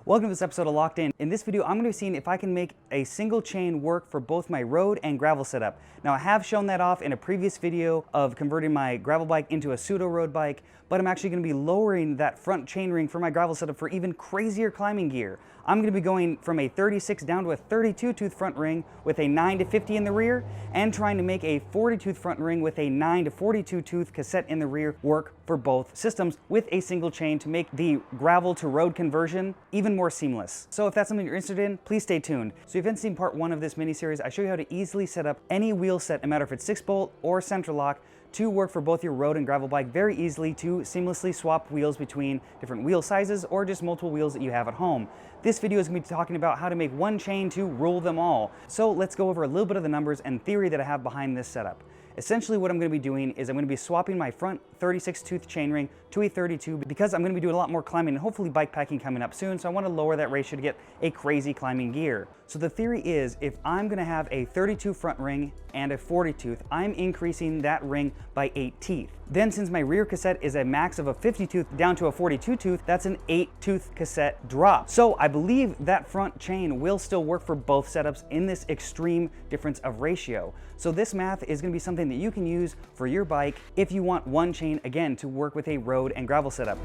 Welcome to this episode of Locked In. In this video, I'm going to be seeing if I can make a single chain work for both my road and gravel setup. Now, I have shown that off in a previous video of converting my gravel bike into a pseudo road bike, but I'm actually going to be lowering that front chain ring for my gravel setup for even crazier climbing gear. I'm going to be going from a 36 down to a 32 tooth front ring with a 9 to 50 in the rear, and trying to make a 40 tooth front ring with a 9 to 42 tooth cassette in the rear work for both systems with a single chain to make the gravel to road conversion even more seamless. So if that's something you're interested in, please stay tuned. So if you haven't seen part 1 of this mini-series, I show you how to easily set up any wheel set, no matter if it's 6-bolt or center lock, to work for both your road and gravel bike very easily, to seamlessly swap wheels between different wheel sizes or just multiple wheels that you have at home. This video is going to be talking about how to make one chain to rule them all. So let's go over a little bit of the numbers and theory that I have behind this setup. Essentially what I'm going to be doing is I'm going to be swapping my front 36 tooth chainring to a 32 because I'm going to be doing a lot more climbing and hopefully bike packing coming up soon, so I want to lower that ratio to get a crazy climbing gear. So the theory is if I'm going to have a 32 front ring and a 40 tooth, I'm increasing that ring by 8 teeth. Then since my rear cassette is a max of a 50 tooth down to a 42 tooth, that's an 8 tooth cassette drop. So I believe that front chain will still work for both setups in this extreme difference of ratio. So this math is going to be something that you can use for your bike if you want one chain, again, to work with a road and gravel setup.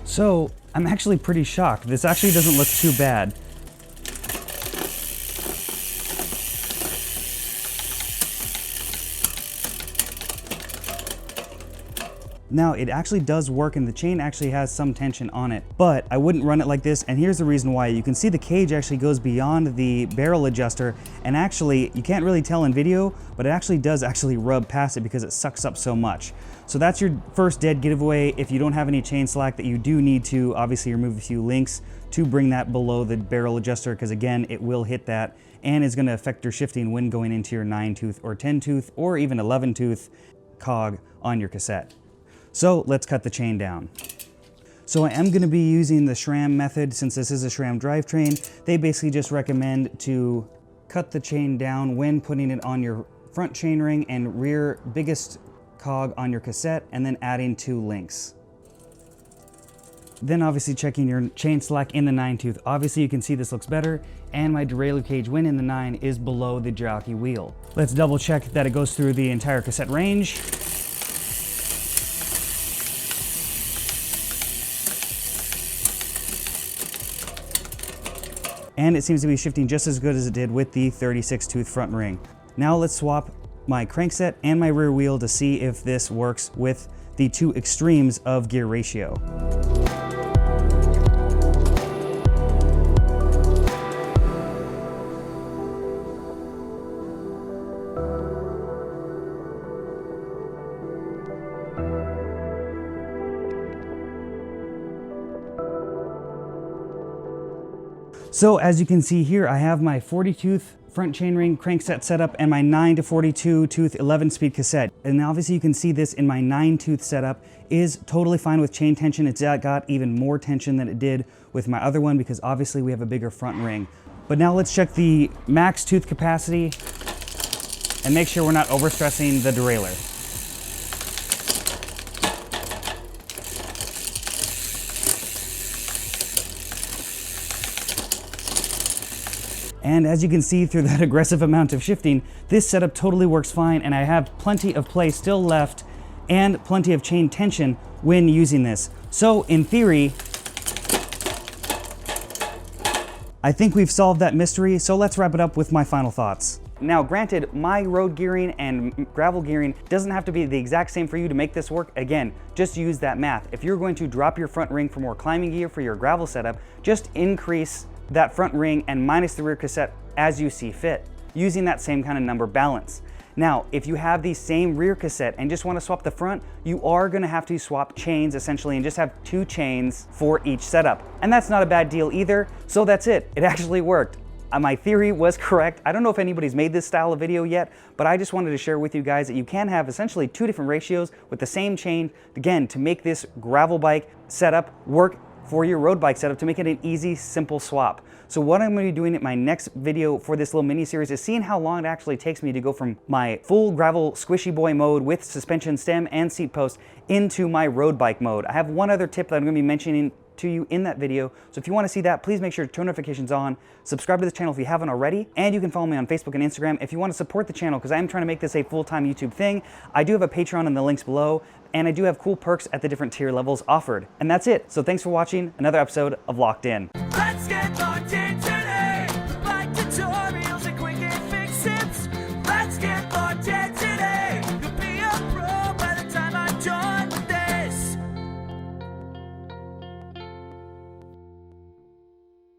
So I'm actually pretty shocked. This actually doesn't look too bad. Now, it actually does work and the chain actually has some tension on it, but I wouldn't run it like this, and here's the reason why. You can see the cage actually goes beyond the barrel adjuster, and actually, you can't really tell in video, but it actually does rub past it because it sucks up so much. So that's your first dead giveaway. If you don't have any chain slack, that you do need to obviously remove a few links to bring that below the barrel adjuster, because again, it will hit that and is gonna affect your shifting when going into your 9 tooth or 10 tooth or even 11 tooth cog on your cassette. So let's cut the chain down. So I am going to be using the SRAM method since this is a SRAM drivetrain. They basically just recommend to cut the chain down when putting it on your front chain ring and rear biggest cog on your cassette, and then adding 2 links. Then obviously checking your chain slack in the 9 tooth. Obviously you can see this looks better, and my derailleur cage when in the 9 is below the jockey wheel. Let's double check that it goes through the entire cassette range. And it seems to be shifting just as good as it did with the 36 tooth front ring. Now let's swap my crankset and my rear wheel to see if this works with the 2 extremes of gear ratio. So as you can see here, I have my 40 tooth front chainring crankset setup and my 9 to 42 tooth 11 speed cassette. And obviously you can see this in my 9 tooth setup is totally fine with chain tension. It's got even more tension than it did with my other one because obviously we have a bigger front ring. But now let's check the max tooth capacity and make sure we're not overstressing the derailleur. And as you can see through that aggressive amount of shifting, this setup totally works fine, and I have plenty of play still left and plenty of chain tension when using this. So in theory, I think we've solved that mystery, so let's wrap it up with my final thoughts. Now granted, my road gearing and gravel gearing doesn't have to be the exact same for you to make this work. Again, just use that math. If you're going to drop your front ring for more climbing gear for your gravel setup, just increase that front ring and minus the rear cassette as you see fit, using that same kind of number balance. Now, if you have the same rear cassette and just want to swap the front, you are going to have to swap chains essentially and just have 2 chains for each setup. And that's not a bad deal either. So that's it. It actually worked. My theory was correct. I don't know if anybody's made this style of video yet, but I just wanted to share with you guys that you can have essentially 2 different ratios with the same chain, again, to make this gravel bike setup work for your road bike setup, to make it an easy, simple swap. So what I'm going to be doing in my next video for this little mini series is seeing how long it actually takes me to go from my full gravel squishy boy mode with suspension stem and seat post into my road bike mode. I have one other tip that I'm going to be mentioning to you in that video. So if you want to see that, please make sure to turn notifications on, subscribe to this channel if you haven't already, and you can follow me on Facebook and Instagram if you want to support the channel, because I am trying to make this a full-time YouTube thing. I do have a Patreon in the links below, and I do have cool perks at the different tier levels offered. And that's it. So thanks for watching another episode of Locked In. Let's get locked in.